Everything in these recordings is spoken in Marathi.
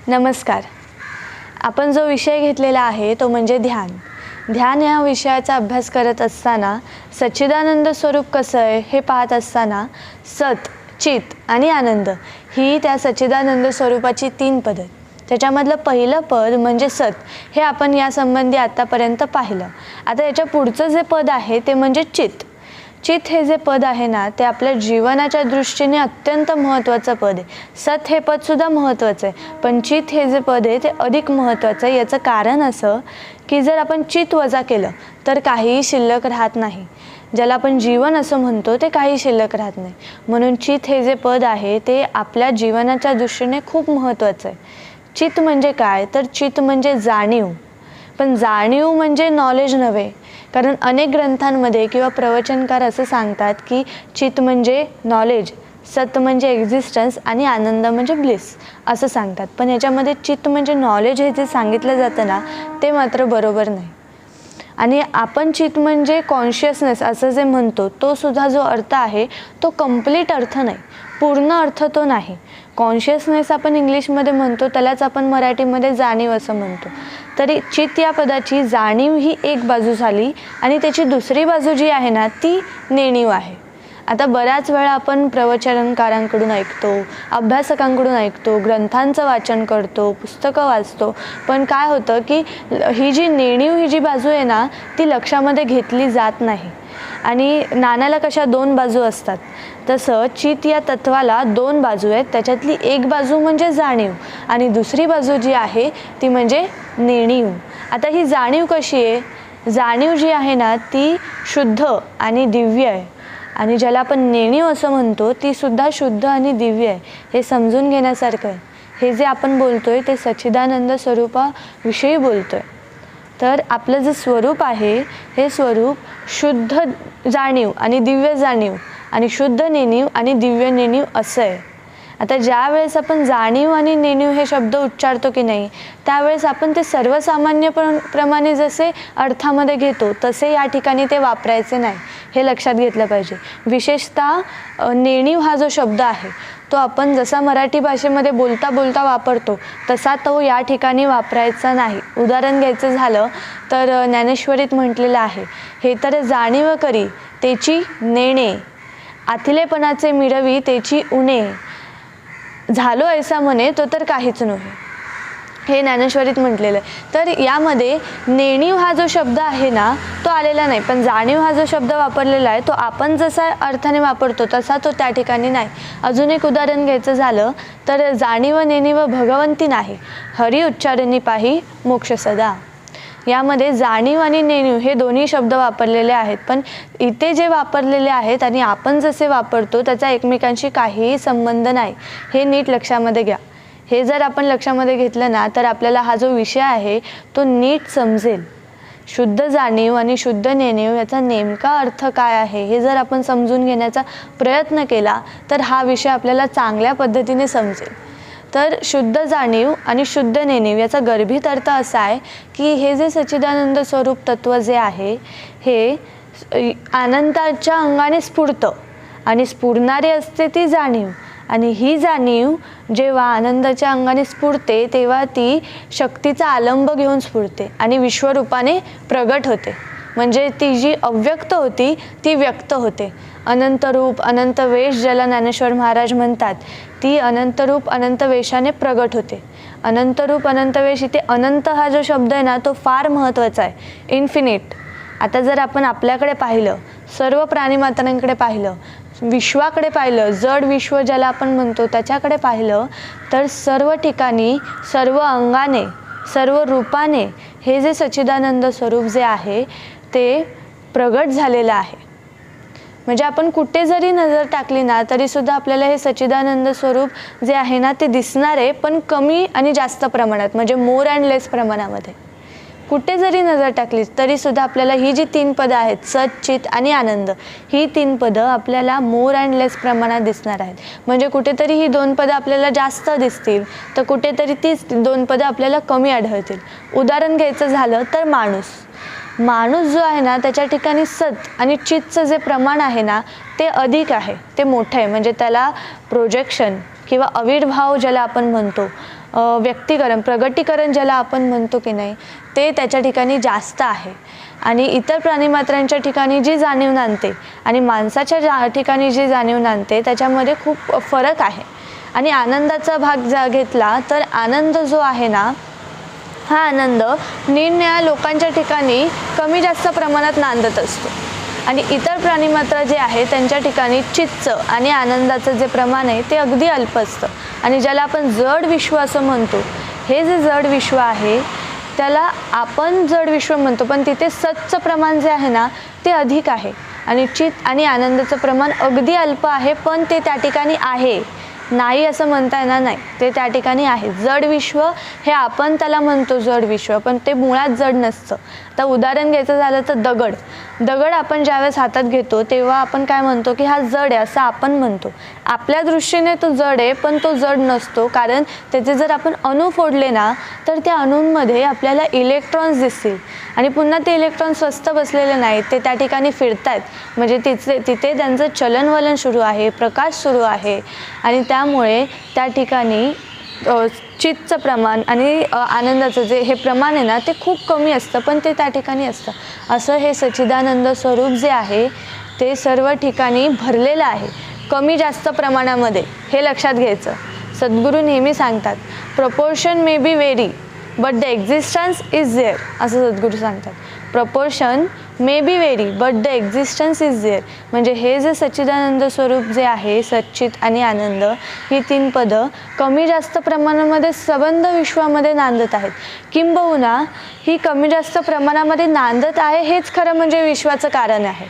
नमस्कार. आपण जो विषय घेतलेला आहे तो म्हणजे ध्यान. ध्यान या विषयाचा अभ्यास करत असताना सच्चिदानंद स्वरूप कसं आहे हे पाहत असताना सत, चित आणि आनंद ही त्या सच्चिदानंद स्वरूपाची 3 पदं. त्याच्यामधलं पहिलं पद म्हणजे सत हे आपण यासंबंधी आतापर्यंत पाहिलं. आता याच्या पुढचं जे पद आहे ते म्हणजे चित. चित हे जे पद आहे ना ते आपल्या जीवनाच्या दृष्टीने अत्यंत महत्त्वाचं पद आहे. सत हे पदसुद्धा महत्त्वाचं आहे, पण चित हे जे पद आहे ते अधिक महत्त्वाचं आहे. याचं कारण असं की जर आपण चित वजा केलं तर काहीही शिल्लक राहत नाही. ज्याला आपण जीवन असं म्हणतो ते काही शिल्लक राहत नाही. म्हणून चित हे जे पद आहे ते आपल्या जीवनाच्या दृष्टीने खूप महत्त्वाचं आहे. चित म्हणजे काय तर चित म्हणजे जाणीव. पण जाणीव म्हणजे नॉलेज नव्हे. कारण अनेक ग्रंथांमध्ये किंवा प्रवचनकार असं सांगतात की चित म्हणजे नॉलेज, सत म्हणजे एक्झिस्टन्स आणि आनंद म्हणजे ब्लिस असं सांगतात. पण याच्यामध्ये चित म्हणजे नॉलेज हे जे सांगितलं जातं ना ते मात्र बरोबर नाही. आणि आपण चित म्हणजे कॉन्शियसनेस असं जे म्हणतो तो सुद्धा जो अर्थ आहे तो कंप्लीट अर्थ नाही, पूर्ण अर्थ तो नाही. कॉन्शियसनेस आपण इंग्लिशमध्ये म्हणतो त्यालाच आपण मराठीमध्ये जाणीव असं म्हणतो. तरी चित या पदाची जाणीव ही एक बाजू झाली आणि त्याची दुसरी बाजू जी आहे ना ती नेणीव आहे. आता बऱ्याच वेळा आपण प्रवचनकारांकडून ऐकतो, अभ्यासकांकडून ऐकतो, ग्रंथांचं वाचन करतो, पुस्तकं वाचतो, पण काय होतं की ही जी नेणीव ही जी बाजू आहे ना ती लक्षामध्ये घेतली जात नाही. आणि नाण्याला कशा 2 बाजू असतात तसं चित या तत्वाला 2 बाजू आहेत. त्याच्यातली एक बाजू म्हणजे जाणीव आणि दुसरी बाजू जी आहे ती म्हणजे नेणीव. आता ही जाणीव कशी आहे? जाणीव जी आहे ना ती शुद्ध आणि दिव्य आहे आणि ज्याला आपण नेणीव असं म्हणतो ती सुद्धा शुद्ध आणि दिव्य आहे. हे समजून घेण्यासारखं आहे. हे जे आपण बोलतोय ते सच्चिदानंद स्वरूपाविषयी बोलतोय. तर आपलं जे स्वरूप आहे हे स्वरूप शुद्ध जाणीव आणि दिव्य जाणीव आणि शुद्ध नेणीव आणि दिव्य नेणीव असं आहे. आता ज्या वेळेस आपण जाणीव आणि नेणीव हे शब्द उच्चारतो की नाही त्यावेळेस आपण ते सर्वसामान्य प्रमाणे जसे अर्थामध्ये घेतो तसे या ठिकाणी ते वापरायचे नाही, हे लक्षात घेतलं पाहिजे. विशेषतः नेणीव हा जो शब्द आहे तो आपण जसा मराठी भाषेमध्ये बोलता बोलता वापरतो तसा तो या ठिकाणी वापरायचा नाही. उदाहरण घ्यायचं झालं तर ज्ञानेश्वरीत म्हटलेलं आहे, हे तर जाणीव करी तेची नेणे, आथिलेपणाचे मिळवी तेची उणे, झालो ऐसा म्हणे तो तर काहीच नव्हे. हे ज्ञानेश्वरीत म्हटलेलं आहे. तर यामध्ये नेणीव हा जो शब्द आहे ना तो आलेला नाही, पण जाणीव हा जो शब्द वापरलेला आहे तो आपण जसा अर्थाने वापरतो तसा तो त्या ठिकाणी नाही. अजून एक उदाहरण घ्यायचं झालं तर जाणीव नेणीव भगवंती नाही, हरी उच्चारणी पाही मोक्ष सदा. यामध्ये जाणीव आणि नेणीव हे दोन्ही शब्द वापरलेले आहेत, पण इथे जे वापरलेले आहेत आणि आपण जसे वापरतो त्याचा एकमेकांशी काहीही संबंध नाही. हे नीट लक्षामध्ये घ्या. हे जर आपण लक्षामध्ये घेतलं ना तर आपल्याला हा जो विषय आहे तो नीट समजेल. शुद्ध जाणीव आणि शुद्ध नेणीव याचा नेमका अर्थ काय आहे हे जर आपण समजून घेण्याचा प्रयत्न केला तर हा विषय आपल्याला चांगल्या पद्धतीने समजेल. तर शुद्ध जाणीव आणि शुद्ध नेणीव याचा गर्भित अर्थ असा आहे की हे जे सच्चिदानंद स्वरूप तत्व जे आहे हे अनंताच्या अंगाने स्फुरतं आणि स्फुरणारी असते ती जाणीव. आणि ही जाणीव जेव्हा आनंदाच्या अंगाने स्फुरते तेव्हा ती शक्तीचा आलंब घेऊन स्फुरते आणि विश्वरूपाने प्रगट होते. म्हणजे ती जी अव्यक्त होती ती व्यक्त होते. अनंत रूप अनंत वेश ज्याला ज्ञानेश्वर महाराज म्हणतात ती अनंत रूप अनंत वेशाने प्रगट होते. अनंत रूप अनंत वेश, इथे अनंत हा जो शब्द आहे ना तो फार महत्त्वाचा आहे. इन्फिनिट. आता जर आपण आपल्याकडे पाहिलं, सर्व प्राणीमात्रांकडे पाहिलं, विश्वाकडे पाहिलं, जड विश्व ज्याला आपण म्हणतो त्याच्याकडे पाहिलं तर सर्व ठिकाणी सर्व अंगाने सर्व रूपाने हे जे सच्चिदानंद स्वरूप जे आहे ते प्रगट झालेलं आहे. म्हणजे आपण कुठे जरी नजर टाकली ना तरीसुद्धा आपल्याला हे सच्चिदानंद स्वरूप जे आहे ना ते दिसणार आहे, पण कमी आणि जास्त प्रमाणात, म्हणजे मोर अँड लेस प्रमाणामध्ये. कुठे जरी नजर टाकली तरीसुद्धा आपल्याला ही जी 3 पदं आहेत सत, चित आणि आनंद ही 3 पदं आपल्याला मोर अँड लेस प्रमाणात दिसणार आहेत. म्हणजे कुठेतरी ही 2 पदं आपल्याला जास्त दिसतील तर कुठेतरी ती 2 पदं आपल्याला कमी आढळतील. उदाहरण घ्यायचं झालं तर माणूस जो आहे ना त्याच्या ठिकाणी सत आणि चितचं जे प्रमाण आहे ना ते अधिक आहे, ते मोठं आहे. म्हणजे त्याला प्रोजेक्शन किंवा आविर्भाव ज्याला आपण म्हणतो व्यक्तीकरण, प्रगटीकरण ज्याला आपण म्हणतो की नाही, ते त्याच्या ठिकाणी जास्त आहे. आणि इतर प्राणीमात्रांच्या ठिकाणी जी जाणीव नांदते आणि माणसाच्या ठिकाणी जी जाणीव नांदते त्याच्यामध्ये खूप फरक आहे. आणि आनंदाचा भाग घेतला तर आनंद जो आहे ना, हा आनंद निरनिराळ्या लोकांच्या ठिकाणी कमी जास्त प्रमाणात नांदत असतो. आणि इतर प्राणीमात्र जे आहे त्यांच्या ठिकाणी चित्त आणि आनंदाचं जे प्रमाण आहे ते अगदी अल्प असतं. आणि ज्याला आपण जड विश्व असं म्हणतो, हे जे जड विश्व आहे त्याला आपण जड विश्व म्हणतो, पण तिथे सतचं प्रमाण जे आहे ना ते अधिक आहे. आणि चित्त आणि आनंदाचं प्रमाण अगदी अल्प आहे, पण ते त्या ठिकाणी आहे, नाही असं म्हणता येणार नाही, ते त्या ठिकाणी आहे. जड विश्व हे आपण त्याला म्हणतो जड विश्व, पण ते मुळात जड नसतं. आता उदाहरण घ्यायचं झालं तर दगड आपण ज्यावेळेस हातात घेतो तेव्हा आपण काय म्हणतो की हा जड आहे असं आपण म्हणतो. आपल्या दृष्टीने तो जड आहे, पण तो जड नसतो, कारण त्याचे जर आपण अणू फोडले ना तर त्या अणूंमध्ये आपल्याला इलेक्ट्रॉन्स दिसतील. आणि पुन्हा ते इलेक्ट्रॉन स्वस्त बसलेले नाहीत, ते त्या ठिकाणी फिरतायत, म्हणजे तिथे त्यांचं चलनवलन सुरू आहे, प्रकाश सुरू आहे. आणि त्यामुळे त्या ठिकाणी चित्तचं प्रमाण आणि आनंदाचं जे हे प्रमाण आहे ना ते खूप कमी असतं, पण ते त्या ठिकाणी असतं. असं हे सच्चिदानंद स्वरूप जे आहे ते सर्व ठिकाणी भरलेलं आहे, कमी जास्त प्रमाणामध्ये. हे लक्षात घ्यायचं. सद्गुरू नेहमी सांगतात, proportion may be vary but the existence is there, असं सद्गुरू सांगतात. Proportion may be vary but the existence is there. म्हणजे हे जे सच्चिदानंद स्वरूप जे आहे, सच्चित आणि आनंद, ही तीन पदं कमी जास्त प्रमाणामध्ये सबंध विश्वामध्ये नांदत आहेत. किंबहुना ही कमी जास्त प्रमाणामध्ये नांदत आहे हेच खरं म्हणजे विश्वाचं कारण आहे.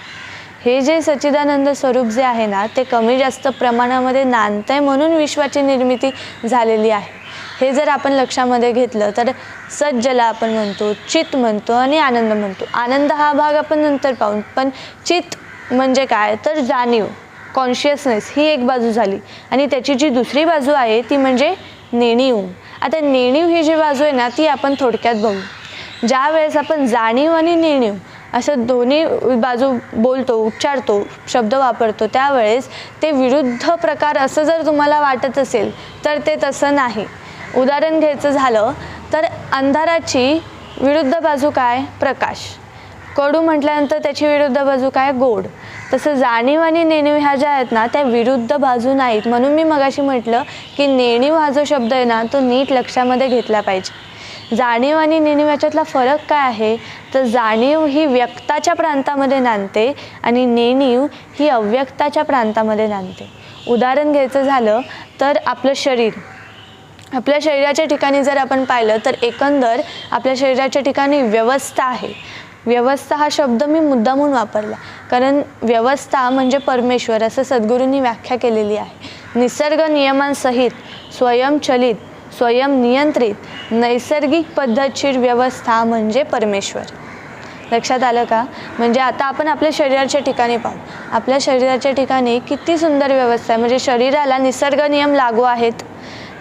हे जे सच्चिदानंद स्वरूप जे आहे ना ते कमी जास्त प्रमाणामध्ये नांदतंय म्हणून विश्वाची निर्मिती झालेली आहे. हे जर आपण लक्षामध्ये घेतलं तर सत ज्याला आपण म्हणतो, चित्त म्हणतो आणि आनंद म्हणतो. आनंद हा भाग आपण नंतर पाहू, पण चित्त म्हणजे काय तर जाणीव, कॉन्शियसनेस, ही एक बाजू झाली. आणि त्याची जी दुसरी बाजू आहे ती म्हणजे नेणीव. आता नेणीव ही जी बाजू आहे ना ती आपण थोडक्यात बघू. ज्या वेळेस आपण जाणीव आणि नेणीव असं दोन्ही बाजू बोलतो, उच्चारतो, शब्द वापरतो, त्यावेळेस ते विरुद्ध प्रकार असं जर तुम्हाला वाटत असेल तर ते तसं नाही. उदाहरण घ्यायचं झालं तर अंधाराची विरुद्ध बाजू काय? प्रकाश. कडू म्हटल्यानंतर त्याची विरुद्ध बाजू काय? गोड. तसं जाणीव आणि नेणीव ह्या ज्या आहेत ना त्या विरुद्ध बाजू नाहीत. म्हणून मी मगाशी म्हटलं की नेणीव हा जो शब्द आहे ना तो नीट लक्षामध्ये घेतला पाहिजे. जाणीव आणि नेणीव याच्यातला फरक काय आहे तर जाणीव ही व्यक्ताच्या प्रांतामध्ये नांदते आणि नेणीव ही अव्यक्ताच्या प्रांतामध्ये नांदते. उदाहरण घ्यायचं झालं तर आपलं शरीर, आपल्या शरीराच्या ठिकाणी जर आपण पाहिलं तर एकंदर आपल्या शरीराच्या ठिकाणी व्यवस्था आहे. व्यवस्था हा शब्द मी मुद्दामून वापरला कारण व्यवस्था म्हणजे परमेश्वर असं सद्गुरूंनी व्याख्या केलेली आहे. निसर्ग नियमांसहित स्वयंचलित, स्वयंनियंत्रित नैसर्गिक पद्धतशीर व्यवस्था म्हणजे परमेश्वर. लक्षात आलं का? म्हणजे आता आपण आपल्या शरीराच्या ठिकाणी पाहू. आपल्या शरीराच्या ठिकाणी किती सुंदर व्यवस्था आहे. म्हणजे शरीराला निसर्ग नियम लागू आहेत.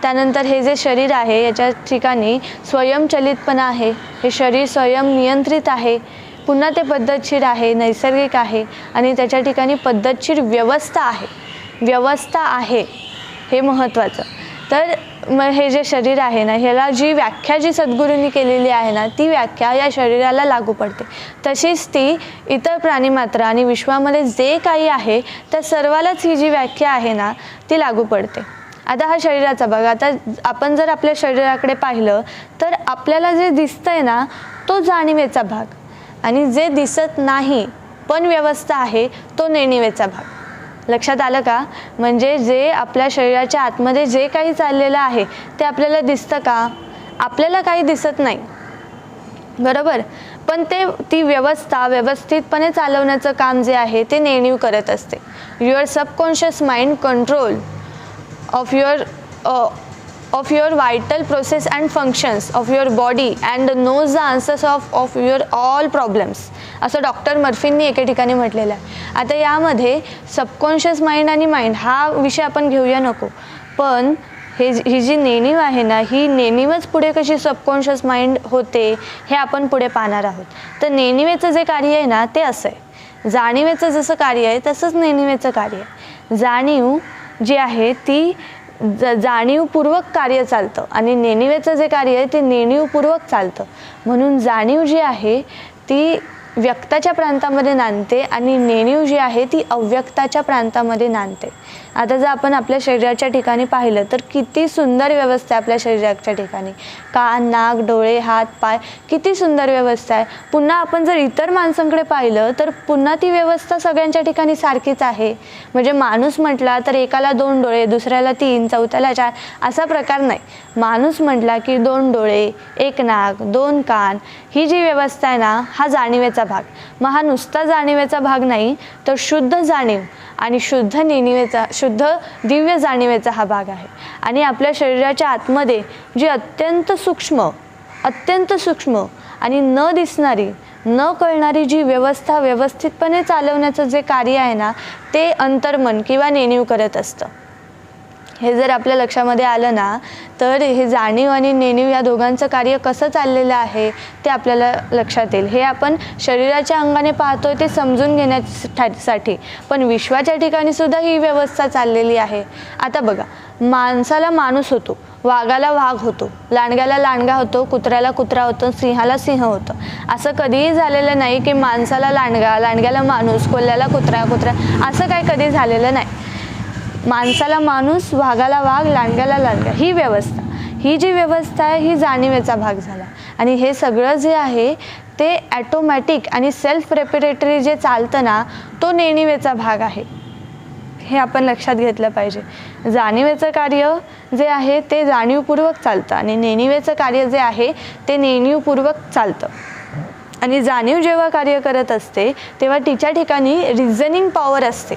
त्यानंतर हे जे शरीर आहे याच्या ठिकाणी स्वयंचलितपणा आहे. हे शरीर स्वयंनियंत्रित आहे. पुन्हा ते पद्धतशीर आहे, नैसर्गिक आहे आणि त्याच्या ठिकाणी पद्धतशीर व्यवस्था आहे. व्यवस्था आहे हे महत्त्वाचं. तर मग हे जे शरीर आहे ना ह्याला जी व्याख्या जी सद्गुरूंनी केलेली आहे ना ती व्याख्या या शरीराला लागू पडते. तशीच ती इतर प्राणीमात्र आणि विश्वामध्ये जे काही आहे त्या सर्वालाच ही जी व्याख्या आहे ना ती लागू पडते. आता हा शरीराचा भाग. आता आपण जर आपल्या शरीराकडे पाहिलं तर आपल्याला जे दिसतंय ना तो जाणीवेचा भाग आणि जे दिसत नाही पण व्यवस्था आहे तो नेणीवेचा भाग. लक्षात आलं का? म्हणजे जे आपल्या शरीराच्या आतमध्ये जे काही चाललेलं आहे ते आपल्याला दिसतं का? आपल्याला काही दिसत नाही, बरोबर, पण ती व्यवस्था व्यवस्थितपणे चालवण्याचं काम जे आहे ते नेणीव करत असते. Your subconscious mind control of your vital process and functions of your body and knows the answers of your all problems, असं डॉक्टर मर्फींनी एके ठिकाणी म्हटलेलं आहे. आता यामध्ये सबकॉन्शियस माइंड आणि माइंड हा विषय आपण घेऊया नको, पण ही जी नेणीव आहे ना ही नेणीवच पुढे कशी सबकॉन्शियस माइंड होते हे आपण पुढे पाहणार आहोत. तर नेणीवेचं जे कार्य आहे ना ते असं आहे. जाणीवेचं जसं कार्य आहे तसंच नेणीवेचं कार्य आहे. जाणीव जी आहे ती जाणीवपूर्वक कार्य चालतं आणि नेणिवेचं जे कार्य आहे ते नेणीवपूर्वक चालतं. म्हणून जाणीव जी आहे ती व्यक्ताच्या प्रांतामध्ये नांदते आणि नेणीव जी आहे ती अव्यक्ताच्या प्रांतामध्ये नांदते. आता जर आपण आपल्या शरीराच्या ठिकाणी पाहिलं तर किती सुंदर व्यवस्था आहे आपल्या शरीराच्या ठिकाणी. कान, नाक, डोळे, हात, पाय, किती सुंदर व्यवस्था आहे. पुन्हा आपण जर इतर माणसांकडे पाहिलं तर पुन्हा ती व्यवस्था सगळ्यांच्या ठिकाणी सारखीच आहे. म्हणजे माणूस म्हटला तर एकाला 2 डोळे, दुसऱ्याला 3, चौथ्याला 4 असा प्रकार नाही. माणूस म्हटला की 2 डोळे, 1 नाक, 2 कान, ही जी व्यवस्था आहे ना हा जाणीवेचा भाग. मग हा नुसता जाणीवेचा भाग नाही तर शुद्ध जाणीव आणि शुद्ध नेणिवेचा, शुद्ध दिव्य जाणीवेचा हा भाग आहे. आणि आपल्या शरीराच्या आतमध्ये जी अत्यंत सूक्ष्म आणि न दिसणारी, न कळणारी जी व्यवस्था व्यवस्थितपणे चालवण्याचं जे कार्य आहे ना ते अंतर्मन किंवा नेणीव करत असतं. हे जर आपल्या लक्षामध्ये आलं ना तर हे जाणीव आणि नेणीव या दोघांचं कार्य कसं चाललेलं आहे ते आपल्याला लक्षात येईल. हे आपण शरीराच्या अंगाने पाहतोय ते समजून घेण्यासाठी, पण विश्वाच्या ठिकाणी सुद्धा ही व्यवस्था चाललेली आहे. आता बघा, माणसाला माणूस होतो, वाघाला वाघ होतो, लांडग्याला लांडगा होतो, कुत्र्याला कुत्रा होतो, सिंहाला सिंह होतं. असं कधीही झालेलं नाही की माणसाला लांडगा, लांडग्याला माणूस, कोल्ह्याला कुत्रा, असं काय कधी झालेलं नाही. माणसाला माणूस, वाघाला वाघ, लांडग्याला लांडगा, ही व्यवस्था, ही जी व्यवस्था आहे ही जाणीवेचा भाग झाला. आणि हे सगळं जे आहे ते ॲटोमॅटिक आणि सेल्फ रेपिटेटरी जे चालतं ना तो नेणिवेचा भाग आहे. हे आपण लक्षात घेतलं पाहिजे. जाणीवेचं कार्य जे आहे ते जाणीवपूर्वक चालतं आणि नेणिवेचं कार्य जे आहे ते नेणीवपूर्वक चालतं. आणि जाणीव जेव्हा कार्य करत असते तेव्हा तिच्या ठिकाणी रिझनिंग पॉवर असते.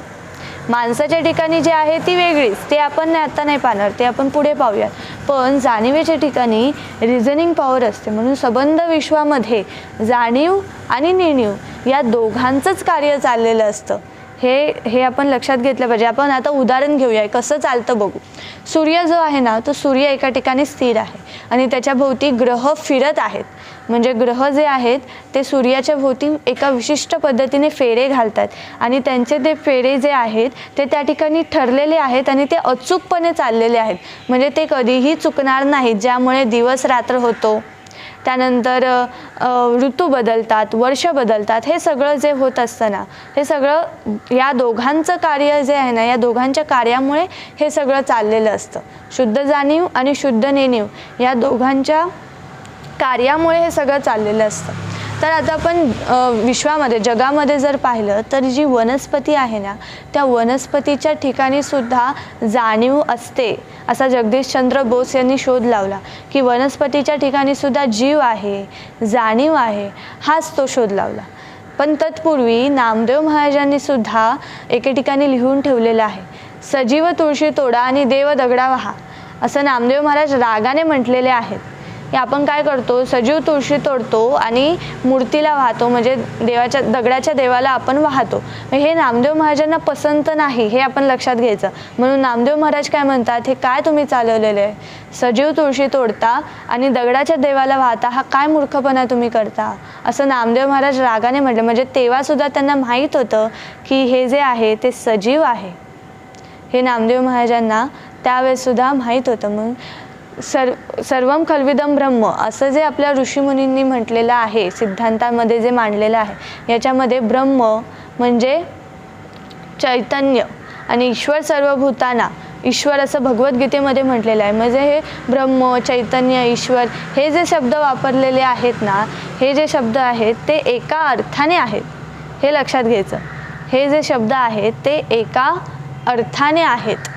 माणसाच्या ठिकाणी जे आहे ती वेगळीच, ते आपण आता नाही पाहणार, ते आपण पुढे पाहूयात. पण जाणीवेच्या ठिकाणी रिझनिंग पॉवर असते. म्हणून संबंध विश्वामध्ये जाणीव आणि नेणीव या दोघांचंच कार्य चाललेलं असतं. हे आपण लक्षात घेतलं पाहिजे. आपण आता उदाहरण घेऊया, कसं चालतं बघू. सूर्य जो आहे ना तो सूर्य एका ठिकाणी स्थिर आहे आणि त्याच्या भोवती ग्रह फिरत आहेत. म्हणजे ग्रह जे आहेत ते सूर्याच्या भोवती एका विशिष्ट पद्धतीने फेरे घालतात आणि त्यांचे ते फेरे जे आहेत ते त्या ठिकाणी ठरलेले आहेत आणि ते अचूकपणे चाललेले आहेत. म्हणजे ते कधीही चुकणार नाहीत, ज्यामुळे दिवस रात्र होतो, त्यानंतर ऋतू बदलतात, वर्ष बदलतात. हे सगळं जे होत असतं ना हे सगळं या दोघांचं कार्य जे आहे ना या दोघांच्या कार्यामुळे हे सगळं चाललेलं असतं. शुद्ध जाणीव आणि शुद्ध नेणीव या दोघांच्या कार्यामुळे हे सगळं चाललेलं असतं. तर आता आपण विश्वामध्ये, जगामध्ये जर पाहिलं तर जी वनस्पती आहे ना त्या वनस्पतीच्या ठिकाणी सुद्धा जाणीव असते. असा जगदीशचंद्र बोस यांनी शोध लावला की वनस्पतीच्या ठिकाणी सुद्धा जीव आहे, जाणीव आहे. हाच तो शोध लावला. पण तत्पूर्वी नामदेव महाराजांनी सुद्धा एके ठिकाणी लिहून ठेवलेलं आहे, सजीव तुळशी तोडा आणि देव दगडा वहा, असं नामदेव महाराज रागाने म्हटलेले आहेत. हे आपण काय करतो, सजीव तुळशी तोडतो आणि मूर्तीला वाहतो, म्हणजे दगडाच्या देवाला आपण वाहतो. हे नामदेव महाराजांना पसंत नाही, हे आपण लक्षात घ्यायचं. म्हणून नामदेव महाराज काय म्हणतात, हे काय तुम्ही चालवलेलं आहे, सजीव तुळशी तोडता आणि दगडाच्या देवाला वाहता, हा काय मूर्खपणा तुम्ही करता, असं नामदेव महाराज रागाने म्हटलं. म्हणजे तेव्हा सुद्धा त्यांना माहीत होतं की हे जे आहे ते सजीव आहे. हे नामदेव महाराजांना त्यावेळेस सुद्धा माहीत होतं. मग सर्वम खल्विदम ब्रह्म असं जे आपल्या ऋषीमुनींनी म्हटलेलं आहे, सिद्धांतामध्ये जे मांडलेलं आहे, याच्यामध्ये ब्रह्म म्हणजे चैतन्य आणि ईश्वर सर्वभूताना, ईश्वर असं भगवद्गीतेमध्ये म्हटलेलं आहे. म्हणजे हे ब्रह्म, चैतन्य, ईश्वर हे जे शब्द वापरलेले आहेत ना, हे जे शब्द आहेत ते एका अर्थाने आहेत, हे लक्षात घ्यायचं. हे जे शब्द आहेत ते एका अर्थाने आहेत.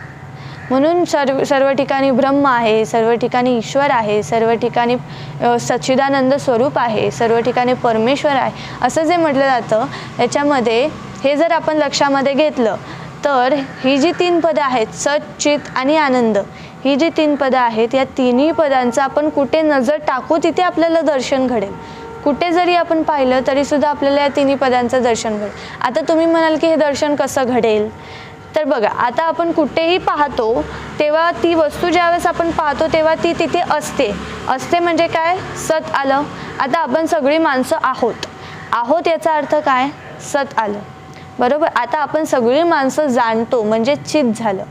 म्हणून सर्व ठिकाणी ब्रह्म आहे, सर्व ठिकाणी ईश्वर आहे, सर्व ठिकाणी सच्चिदानंद स्वरूप आहे, सर्व ठिकाणी परमेश्वर आहे, असं जे म्हटलं जातं. याच्यामध्ये हे जर आपण लक्षामध्ये घेतलं तर ही जी 3 पदं आहेत, सत, चित आणि आनंद, ही जी 3 पदं आहेत या तिन्ही पदांचं आपण कुठे नजर टाकू तिथे आपल्याला दर्शन घडेल. कुठे जरी आपण पाहिलं तरी सुद्धा आपल्याला या तिन्ही पदांचं दर्शन घडेल. आता तुम्ही म्हणाल की हे दर्शन कसं घडेल, तर बघा, आता आपण कुठेही पाहतो तेव्हा ती वस्तू ज्यावेळेस आपण पाहतो तेव्हा ती तिथे असते म्हणजे काय, सत आलं. आता आपण सगळी माणसं आहोत याचा अर्थ काय, सत आलं, बरोबर. आता आपण सगळी माणसं जाणतो म्हणजे चित झालं.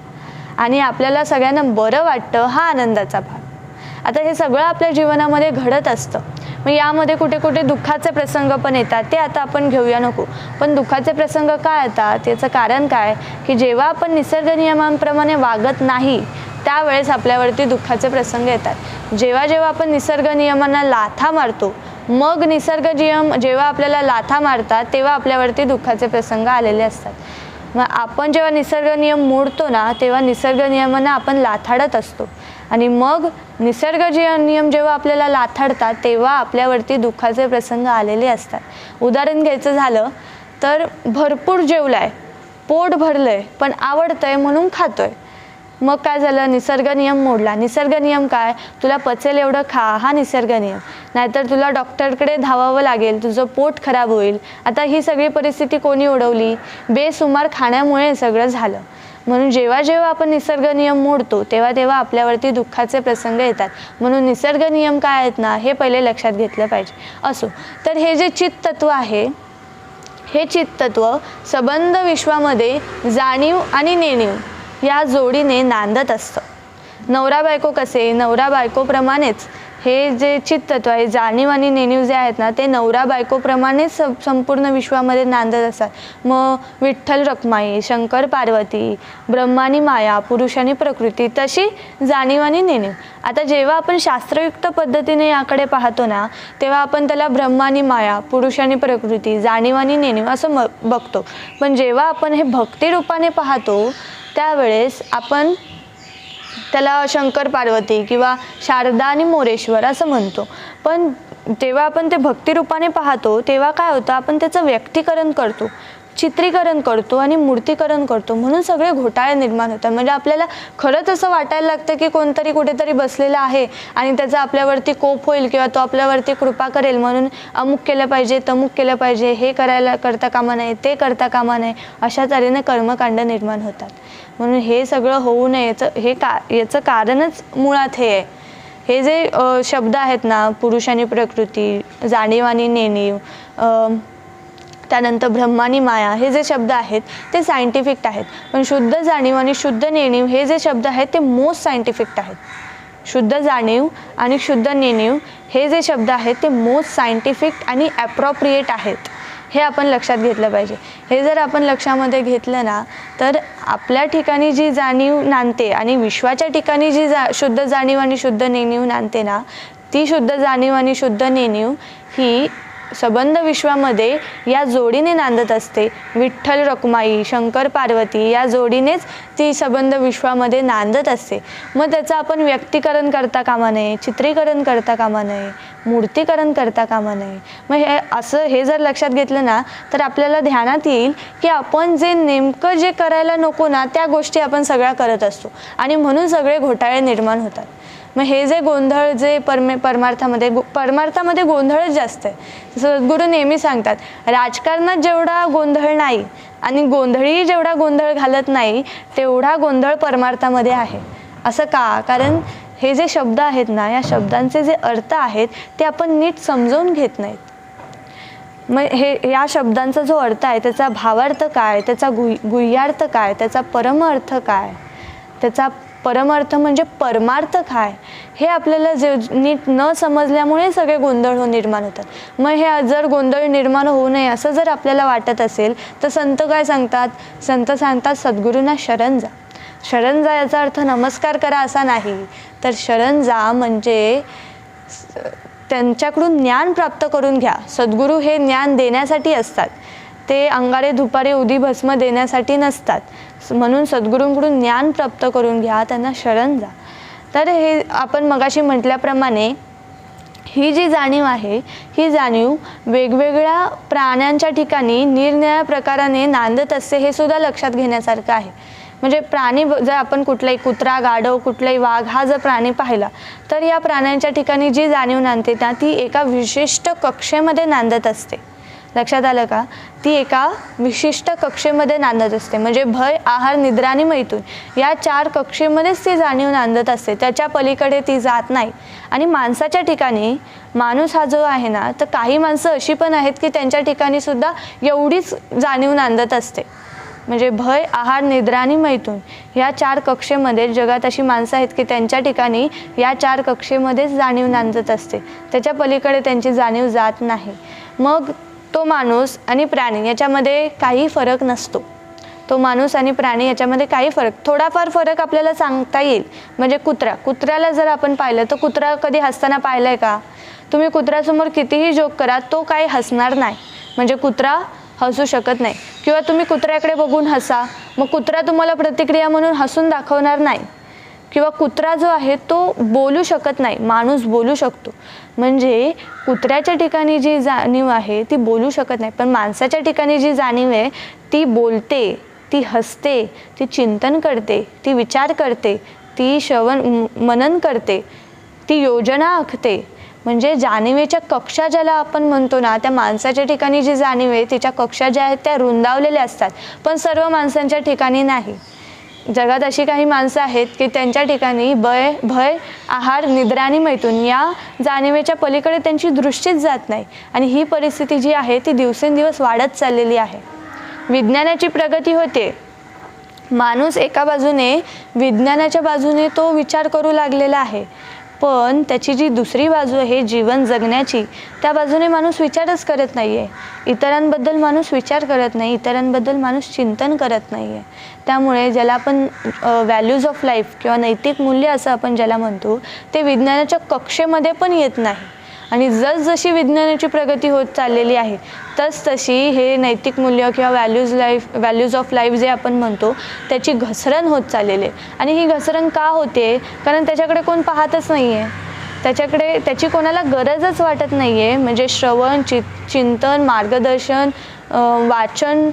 आणि आपल्याला सगळ्यांना बरं वाटतं, हा आनंदाचा भाग। आता हे सगळं आपल्या जीवनामध्ये घडत असतं। मग यामध्ये कुठे कुठे दुःखाचे प्रसंग पण येतात, ते आता आपण घेऊया नको। पण दुःखाचे प्रसंग काय येतात याचं कारण काय, की जेव्हा आपण निसर्ग नियमांप्रमाणे वागत नाही त्यावेळेस आपल्यावरती दुःखाचे प्रसंग येतात। जेव्हा जेव्हा आपण निसर्ग नियमांना लाथा मारतो, मग निसर्ग नियम जेव्हा आपल्याला लाथा मारतात तेव्हा आपल्यावरती दुःखाचे प्रसंग आलेले असतात। मग आपण जेव्हा निसर्ग नियम मोडतो ना, तेव्हा निसर्ग नियमांना आपण लाथाडत असतो आणि मग निसर्ग नियम जेव्हा आपल्याला लाथाडतात तेव्हा आपल्यावरती दुःखाचे प्रसंग आलेले असतात। उदाहरण घ्यायचं झालं तर भरपूर जेवलाय, पोट भरलंय, पण आवडतंय म्हणून खातोय, मग काय झालं, निसर्ग नियम मोडला। निसर्ग नियम काय, तुला पचेल एवढं खा, हा निसर्ग नियम। नाहीतर तुला डॉक्टरकडे धावावं लागेल, तुझं पोट खराब होईल। आता ही सगळी परिस्थिती कोणी ओढवली, बेसुमार खाण्यामुळे सगळं झालं। म्हणून जेव्हा जेव्हा आपण निसर्ग नियम मोडतो तेव्हा तेव्हा आपल्यावरती दुःखाचे प्रसंग येतात। म्हणून निसर्ग नियम काय आहेत ना, हे पहिले लक्षात घेतलं पाहिजे। असो, तर हे जे चित्त तत्व आहे, हे चित्त तत्व संबंध विश्वामध्ये जाणीव आणि नेणीव या जोडीने नांदत असतं। नवरा बायको कसे, नवरा बायकोप्रमाणेच हे जे चित्त तत्व आहे, जाणीव आणि नेणीव जे आहेत ना, ते नवरा बायकोप्रमाणेच संपूर्ण विश्वामध्ये नांदत असतात। मग विठ्ठल रखुमाई, शंकर पार्वती, ब्रह्मानी माया, पुरुषानी प्रकृती, तशी जाणीव आणि नेणीव। आता जेव्हा आपण शास्त्रयुक्त पद्धतीने याकडे पाहतो ना, तेव्हा आपण त्याला ब्रह्मानी माया, पुरुषानी प्रकृती, जाणीव आणि नेणीव असं बघतो। पण जेव्हा आपण हे भक्ती रूपाने पाहतो त्यावेळेस आपण त्याला शंकर पार्वती किंवा शारदा आणि मोरेश्वर असं म्हणतो। पण तेव्हा आपण ते भक्ती रूपाने पाहतो तेव्हा काय होतं, आपण त्याचं व्यक्तीकरण करतो, चित्रीकरण करतो आणि मूर्तीकरण करतो, म्हणून सगळे घोटाळे निर्माण होतात। म्हणजे आपल्याला खरंच असं वाटायला लागतं की कोणतरी कुठेतरी बसलेला आहे आणि त्याचा आपल्यावरती कोप होईल किंवा तो आपल्यावरती कृपा करेल, म्हणून अमुक केलं पाहिजे, तमुक केलं पाहिजे, हे करता कामा नये, ते करता कामा नये, अशा तऱ्हेने कर्मकांड निर्माण होतात। म्हणून हे सगळं होऊ नये याचं कारणच मुळात हे आहे। हे जे शब्द आहेत ना, पुरुषानी प्रकृती, जाणीव आणि नेणीव, त्यानंतर ब्रह्मानी माया, हे जे शब्द आहेत ते सायंटिफिक आहेत। पण शुद्ध जाणीव आणि शुद्ध नेणीव हे जे शब्द आहेत ते मोस्ट सायंटिफिक आहेत। शुद्ध जाणीव आणि शुद्ध नेणीव हे जे शब्द आहेत ते मोस्ट सायंटिफिक आणि ॲप्रोप्रिएट आहेत, हे आपण लक्षात घेतलं पाहिजे। हे जर आपण लक्षामध्ये घेतलं ना, तर आपल्या ठिकाणी जी जाणीव नांदते आणि विश्वाच्या ठिकाणी जी शुद्ध जाणीव आणि शुद्ध नेणीव नांदते ना, ती शुद्ध जाणीव आणि शुद्ध नेणीव ही संबंध विश्वामध्ये या जोडीने नांदत असते। विठ्ठल रखुमाई, शंकर पार्वती या जोडीनेच ती संबंध विश्वामध्ये नांदत असते। मग त्याचं आपण व्यक्तीकरण करता कामा नये, चित्रीकरण करता कामा नये, मूर्तीकरण करता कामा नये। मग हे जर लक्षात घेतलं ना, तर आपल्याला ध्यानात येईल की आपण जे नेमकं जे करायला नको ना, त्या गोष्टी आपण सगळ्या करत असतो आणि म्हणून सगळे घोटाळे निर्माण होतात। मग हे जे गोंधळ जे परमार्थामध्ये गोंधळच जास्त आहे। सद्गुरू नेहमी सांगतात, राजकारणात जेवढा गोंधळ नाही आणि गोंधळी जेवढा गोंधळ घालत नाही तेवढा गोंधळ परमार्थामध्ये आहे। असं का, कारण हे जे शब्द आहेत ना, या शब्दांचे जे अर्थ आहेत ते आपण नीट समजून घेत नाहीत। मग या शब्दांचा जो अर्थ आहे त्याचा भावार्थ काय, त्याचा गुह्यार्थ काय, त्याचा परमार्थ काय, त्याचा परमार्थ म्हणजे परमार्थ काय, हे आपल्याला जे नीट न समजल्यामुळे सगळे गोंधळ निर्माण होतात। मग हे जर गोंधळ निर्माण होऊ नये असं जर आपल्याला वाटत असेल तर संत काय सांगतात, संत सांगतात सद्गुरूंना शरण जा। शरण जा याचा अर्थ नमस्कार करा असा नाही, तर शरण जा म्हणजे त्यांच्याकडून ज्ञान प्राप्त करून घ्या। सद्गुरू हे ज्ञान देण्यासाठी असतात, ते अंगारे धुपारे उदी भस्म देण्यासाठी नसतात। म्हणून सद्गुरूंकडून ज्ञान प्राप्त करून घ्या, त्यांना शरण जा। तर हे आपण मगाशी म्हटल्याप्रमाणे ही जी जाणीव आहे, ही जाणीव वेगवेगळ्या प्राण्यांच्या ठिकाणी निरनिराळ्या प्रकाराने नांदत असते, हे सुद्धा लक्षात घेण्यासारखं आहे। म्हणजे प्राणी जर आपण कुठलाही कुत्रा, गाढव, कुठलाही वाघ हा जर प्राणी पाहिला तर या प्राण्यांच्या ठिकाणी जी जाणीव नांदते ना, ती एका विशिष्ट कक्षेमध्ये नांदत असते। लक्षात आलं का, ती एका विशिष्ट कक्षेमध्ये नांदत असते। म्हणजे भय, आहार, निद्रा आणि मैथुन या 4 कक्षेमध्येच ती जाणीव नांदत असते, त्याच्या पलीकडे ती जात नाही। आणि माणसाच्या ठिकाणी माणूस हा जो आहे ना, तर काही माणसं अशी पण आहेत की त्यांच्या ठिकाणी सुद्धा एवढीच जाणीव नांदत असते। म्हणजे भय, आहार, निद्रा आणि मैथुन ह्या 4 कक्षेमध्ये जगात अशी माणसं आहेत की त्यांच्या ठिकाणी या 4 कक्षेमध्येच जाणीव नांदत असते, त्याच्या पलीकडे त्यांची जाणीव जात नाही. मग तो माणूस आणि प्राणी याच्यामध्ये काही फरक नसतो. तो माणूस आणि प्राणी याच्यामध्ये काही थोडाफार फरक आपल्याला सांगता येईल. म्हणजे कुत्र्याला जर आपण पाहिलं तर कुत्रा कधी हसताना पाहिलंय का? तुम्ही कुत्र्यासमोर कितीही जोक करा, तो काही हसणार नाही. म्हणजे कुत्रा हसू शकत नाही. किंवा तुम्ही कुत्र्याकडे बघून हसा, मग कुत्रा तुम्हाला प्रतिक्रिया म्हणून हसून दाखवणार नाही. किंवा कुत्रा जो आहे तो बोलू शकत नाही, माणूस बोलू शकतो. म्हणजे कुत्र्याच्या ठिकाणी जी जाणीव आहे ती बोलू शकत नाही, पण माणसाच्या ठिकाणी जी जाणीव आहे ती बोलते, ती हसते, ती चिंतन करते, ती विचार करते, ती श्रवण मनन करते, ती योजना आखते. म्हणजे जाणीवेच्या कक्षा ज्याला आपण म्हणतो ना, त्या माणसाच्या ठिकाणी जी जाणीव आहे तिच्या कक्षा ज्या आहेत त्या रुंदावलेल्या असतात, पण सर्व माणसांच्या ठिकाणी नाही. जगात अशी काही माणसं आहेत की त्यांच्या ठिकाणी भय, आहार, निद्रा आणि मैथुन या जाणीवेच्या पलीकडे त्यांची दृष्टीच जात नाही. आणि ही परिस्थिती जी आहे ती दिवसेंदिवस वाढत चाललेली आहे. विज्ञानाची प्रगती होते, माणूस एका बाजूने विज्ञानाच्या बाजूने तो विचार करू लागलेला आहे, पण त्याची जी दुसरी बाजू आहे जीवन जगण्याची, त्या बाजूने माणूस विचारच करत नाही आहे. इतरांबद्दल माणूस विचार करत नाही, इतरांबद्दल माणूस चिंतन करत नाही आहे. त्यामुळे ज्याला आपण व्हॅल्यूज ऑफ लाईफ किंवा नैतिक मूल्य असं आपण ज्याला म्हणतो, ते विज्ञानाच्या कक्षेमध्ये पण येत नाही. आणि जसजशी विज्ञानाची प्रगती होत चाललेली आहे तशी हे नैतिक मूल्य किंवा व्हॅल्यूज ऑफ लाईफ जे आपण म्हणतो त्याची घसरण होत चाललेली आहे. आणि ही घसरण का होते? कारण त्याच्याकडे कोण पाहतच नाही आहे, त्याची कोणाला गरजच वाटत नाही आहे. म्हणजे श्रवण, चिंतन, मार्गदर्शन, वाचन,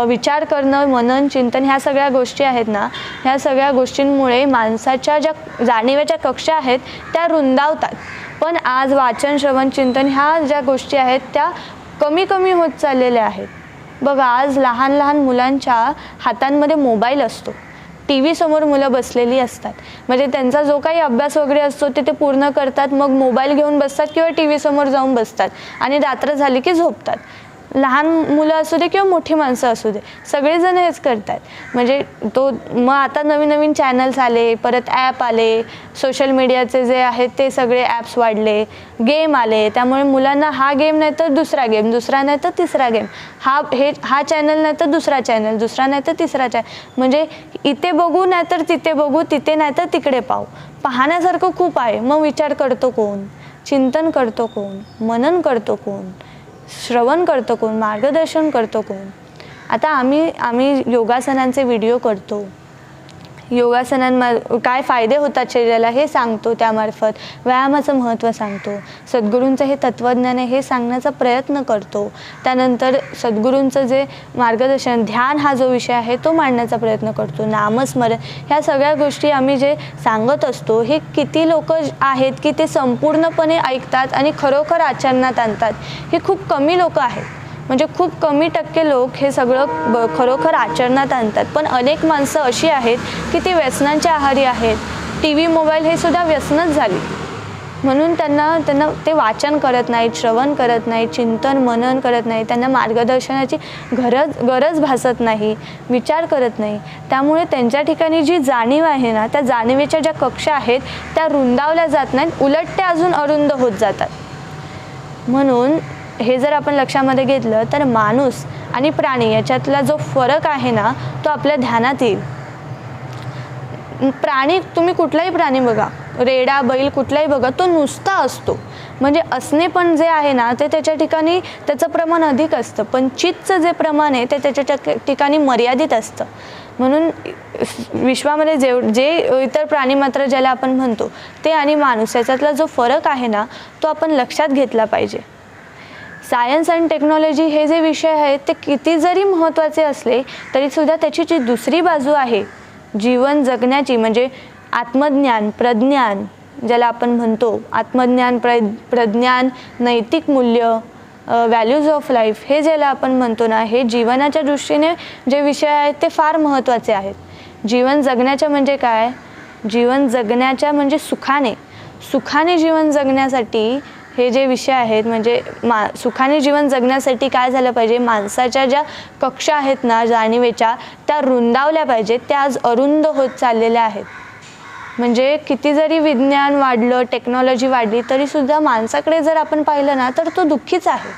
विचार करणं, मनन, चिंतन ह्या सगळ्या गोष्टी आहेत ना, ह्या सगळ्या गोष्टींमुळे माणसाच्या ज्या जाणीवेच्या कक्षा आहेत त्या रुंदावतात. पण आज वाचन, श्रवण, चिंतन ह्या ज्या गोष्टी आहेत त्या कमी होत चाललेल्या आहेत. बघा, आज लहान मुलांच्या हातांमध्ये मोबाईल असतो, टी व्ही समोर मुलं बसलेली असतात. म्हणजे त्यांचा जो काही अभ्यास वगैरे असतो ते पूर्ण करतात, मग मोबाईल घेऊन बसतात किंवा टी व्ही समोर जाऊन बसतात आणि रात्र झाली की झोपतात. लहान मुलं असू दे किंवा मोठी माणसं असू दे, सगळेजण हेच करतात. म्हणजे मग आता नवीन चॅनल्स आले, परत ॲप आले, सोशल मीडियाचे जे आहेत ते सगळे ॲप्स वाढले, गेम आले. त्यामुळे मुलांना हा गेम नाही तर दुसरा गेम, दुसरा नाही तर तिसरा गेम, हा चॅनल नाही तर दुसरा चॅनल, दुसरा नाही तर तिसरा चॅनल. म्हणजे इथे बघू नाही तर तिथे बघू, तिथे नाही तर तिकडे पाहण्यासारखं खूप आहे. मग विचार करतो कोण? चिंतन करतो कोण? मनन करतो कोण? श्रवण करतो कोण? मार्गदर्शन करतो कोण? आता आम्ही योगासनांचे व्हिडिओ करतो, काय फायदे होतात शरीराला हे सांगतो, त्यामार्फत व्यायामाचं महत्त्व सांगतो, सद्गुरूंचं हे तत्त्वज्ञान आहे हे सांगण्याचा प्रयत्न करतो. त्यानंतर सद्गुरूंचं जे मार्गदर्शन, ध्यान हा जो विषय आहे तो मांडण्याचा प्रयत्न करतो, नामस्मरण, ह्या सगळ्या गोष्टी आम्ही जे सांगत असतो हे किती लोक आहेत की ते संपूर्णपणे ऐकतात आणि खरोखर आचरणात आणतात? हे खूप कमी लोक आहेत. म्हणजे खूप कमी टक्के लोक हे सगळं खरोखर आचरणात आणतात. पण अनेक माणसं अशी आहेत की ती व्यसनांच्या आहारी आहेत. टी व्ही, मोबाईल हे सुद्धा व्यसनच झाली. म्हणून त्यांना ते वाचन करत नाहीत, श्रवण करत नाहीत, चिंतन मनन करत नाही, त्यांना मार्गदर्शनाची गरज भासत नाही, विचार करत नाही. त्यामुळे त्यांच्या ठिकाणी जी जाणीव आहे ना, त्या जाणीवेच्या ज्या कक्षा आहेत त्या रुंदावल्या जात नाहीत, उलट त्या अजून अरुंद होत जातात. म्हणून हे जर आपण लक्षामध्ये घेतलं तर माणूस आणि प्राणी याच्यातला जो फरक आहे ना तो आपल्या ध्यानात येईल. प्राणी, तुम्ही कुठलाही प्राणी बघा, रेडा, बैल कुठलाही बघा, तो नुसता असतो. म्हणजे असणे पण जे आहे ना ते त्याच्या ठिकाणी त्याचं प्रमाण अधिक असतं, पण चित्तचं जे प्रमाण आहे ते त्याच्या ठिकाणी मर्यादित असतं. म्हणून विश्वामध्ये जे इतर प्राणीमात्र ज्याला आपण म्हणतो ते आणि माणूस याच्यातला जो फरक आहे ना तो आपण लक्षात घेतला पाहिजे. सायन्स अँड टेक्नॉलॉजी हे जे विषय आहेत ते किती जरी महत्त्वाचे असले तरीसुद्धा त्याची जी दुसरी बाजू आहे जीवन जगण्याची, म्हणजे आत्मज्ञान, प्रज्ञान ज्याला आपण म्हणतो, आत्मज्ञान, प्रज्ञान, नैतिक मूल्य, व्हॅल्यूज ऑफ लाईफ हे ज्याला आपण म्हणतो ना, हे जीवनाच्या दृष्टीने जे विषय आहेत ते फार महत्त्वाचे आहेत. जीवन जगण्याच्या म्हणजे काय? जीवन जगण्याच्या म्हणजे सुखाने जीवन जगण्यासाठी हे जे विषय आहेत म्हणजे सुखाने जीवन जगण्यासाठी काय झालं पाहिजे, माणसाच्या ज्या कक्षा आहेत ना जाणीवेच्या त्या रुंदावल्या पाहिजेत. त्या आज अरुंद होत चाललेल्या आहेत. म्हणजे किती जरी विज्ञान वाढलं, टेक्नॉलॉजी वाढली तरीसुद्धा माणसाकडे जर आपण पाहिलं ना तर तो दुःखीच आहे.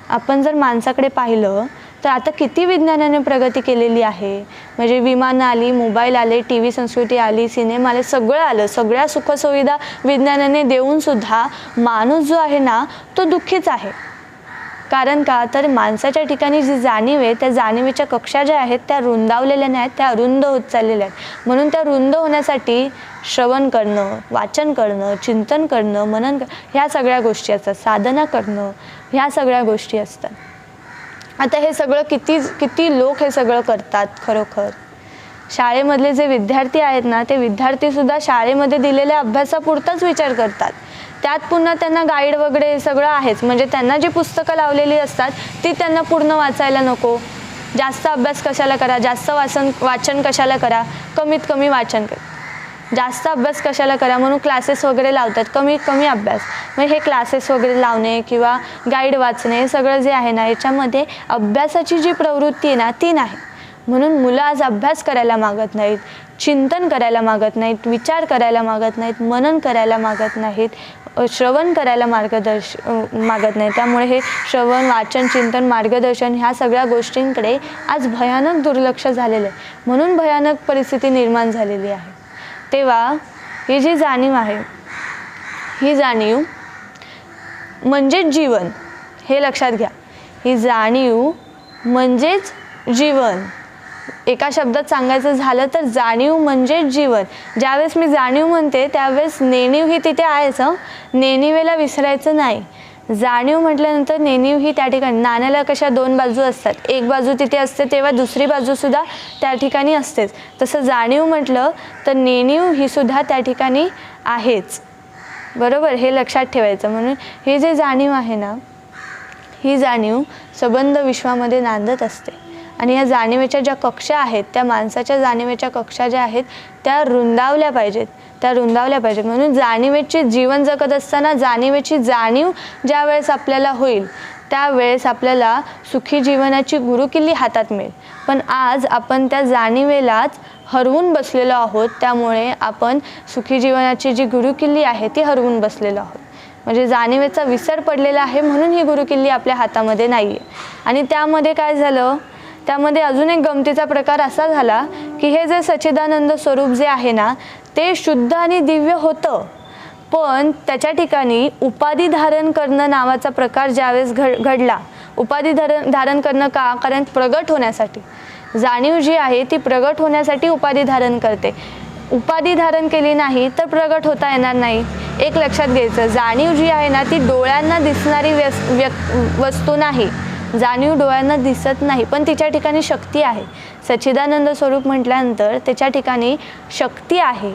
आपण जर माणसाकडे पाहिलं तर आता किती विज्ञानाने प्रगती केलेली आहे. म्हणजे विमानं आली, मोबाईल आले, टी व्ही संस्कृती आली, सिनेमा आले, सगळं आलं. सगळ्या सुखसुविधा विज्ञानाने देऊनसुद्धा माणूस जो आहे ना तो दुःखीच आहे. कारण का, तर माणसाच्या ठिकाणी जी जाणीव आहे त्या जाणीवेच्या कक्षा ज्या आहेत त्या रुंदावलेल्या नाहीत, त्या रुंद होत चाललेल्या आहेत. म्हणून त्या रुंद होण्यासाठी श्रवण करणं, वाचन करणं, चिंतन करणं, मनन ह्या सगळ्या गोष्टी असतात. साधना करणं ह्या सगळ्या गोष्टी असतात. आता हे सगळं किती लोक हे सगळं करतात खरोखर. शाळेमधले जे विद्यार्थी आहेत ना ते विद्यार्थीसुद्धा शाळेमध्ये दिलेल्या अभ्यासापुरताच विचार करतात. त्यात पुन्हा त्यांना गाईड वगैरे सगळं आहेच. म्हणजे त्यांना जी पुस्तकं लावलेली असतात ती त्यांना पूर्ण वाचायला नको. जास्त अभ्यास कशाला करा, जास्त वाचन कशाला करा, कमीत कमी वाचन करा. जास्त अभ्यास कशाला करा म्हणून क्लासेस वगैरे लावतात. कमी अभ्यास म्हणजे हे क्लासेस वगैरे लावणे किंवा गाईड वाचणे हे सगळं जे आहे ना याच्यामध्ये अभ्यासाची जी प्रवृत्ती आहे ना ती नाही. म्हणून मुलं आज अभ्यास करायला मागत नाहीत, चिंतन करायला मागत नाहीत, विचार करायला मागत नाहीत, मनन करायला मागत नाहीत, श्रवण करायला मागत नाही. त्यामुळे हे श्रवण, वाचन, चिंतन, मार्गदर्शन ह्या सगळ्या गोष्टींकडे आज भयानक दुर्लक्ष झालेलं आहे. म्हणून भयानक परिस्थिती निर्माण झालेली आहे. तेव्हा ही जी जाणीव आहे ही जाणीव म्हणजेच जीवन, हे लक्षात घ्या. ही जाणीव म्हणजेच जीवन. एका शब्दात सांगायचं झालं तर जाणीव म्हणजेच जीवन. ज्यावेळेस मी जाणीव म्हणते त्यावेळेस नेणीव ही तिथे आहेच. नेणिवेला विसरायचं नाही. जाणीव म्हटल्यानंतर नेणीव ही त्या ठिकाणी, नाण्याला कशा दोन बाजू असतात, एक बाजू तिथे असते तेव्हा दुसरी बाजूसुद्धा त्या ठिकाणी असतेच. तसं जाणीव म्हटलं तर नेणीव ही सुद्धा त्या ठिकाणी आहेच. बरोबर, हे लक्षात ठेवायचं. म्हणून ही जी जाणीव आहे ना ही जाणीव सबंध विश्वामध्ये नांदत असते. आणि या जाणीवेच्या ज्या कक्षा आहेत त्या माणसाच्या जाणीवेच्या कक्षा ज्या आहेत त्या रुंदावल्या पाहिजेत, त्या रुंदावल्या पाहिजेत. म्हणून जाणीवेची जीवन जगत असताना जाणीवेची जाणीव ज्या वेळेस आपल्याला होईल त्यावेळेस आपल्याला सुखी जीवनाची गुरुकिल्ली हातात मिळेल. पण आज आपण त्या जाणीवेलाच हरवून बसलेलो आहोत. त्यामुळे आपण सुखी जीवनाची जी गुरुकिल्ली आहे ती हरवून बसलेलो आहोत. म्हणजे जाणीवेचा विसर पडलेला आहे म्हणून ही गुरुकिल्ली आपल्या हातामध्ये नाही आहे. आणि त्यामध्ये काय झालं, त्यामध्ये अजून एक गमतीचा प्रकार असा झाला की हे जे सच्चिदानंद स्वरूप जे आहे ना ते शुद्ध आणि दिव्य होतं. पण त्याच्या ठिकाणी उपाधी धारण करणं नावाचा प्रकार ज्यावेळेस घडला. उपाधी धारण करणं का, कारण प्रगट होण्यासाठी. जाणीव जी आहे ती प्रगट होण्यासाठी उपाधी धारण करते. उपाधी धारण केली नाही तर प्रगट होता येणार नाही. एक लक्षात घ्यायचं, जाणीव जी आहे ना ती डोळ्यांना दिसणारी वस्तू नाही. जाणीव डोळ्यांना दिसत नाही पण तिच्या ठिकाणी शक्ती आहे. सच्चिदानंद स्वरूप म्हटल्यानंतर त्याच्या ठिकाणी शक्ती आहे.